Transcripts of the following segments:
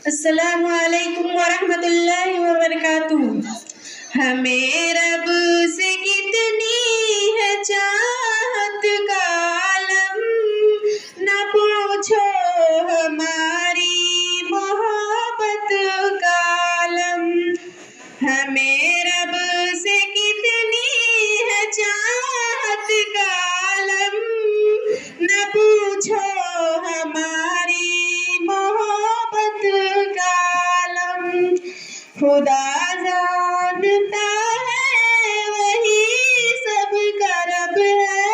अस्सलामु अलैकुम वरहमतुल्लाहि वबरकातुहू। हमें रब से कितनी है चाहत का आलम, न पूछो हमारी मोहब्बत का आलम। हमें रब से कितनी है चाहत का आलम, न पूछो हमारी मोहब्बत का आलम। खुदा जानता है वही सब का रब है,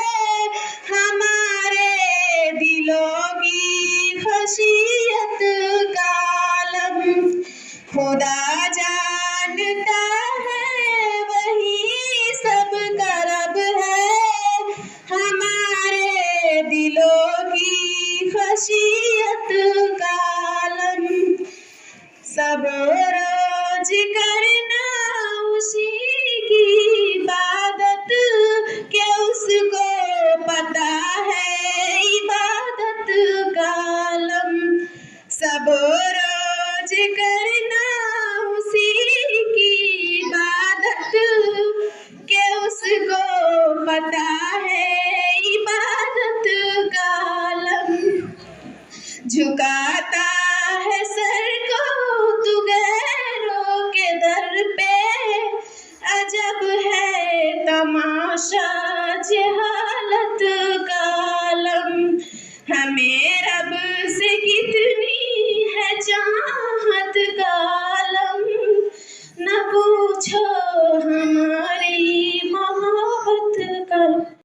हमारे दिलों की खशियत का आलम। खुदा जानता है वही सब का रब है, हमारे दिलों की खशियत का आलम। सब रोज करना उसी की इबादत, के उसको पता है इबादत का आलम। सब रोज करना उसी की इबादत, के उसको पता है इबादत का आलम। झुका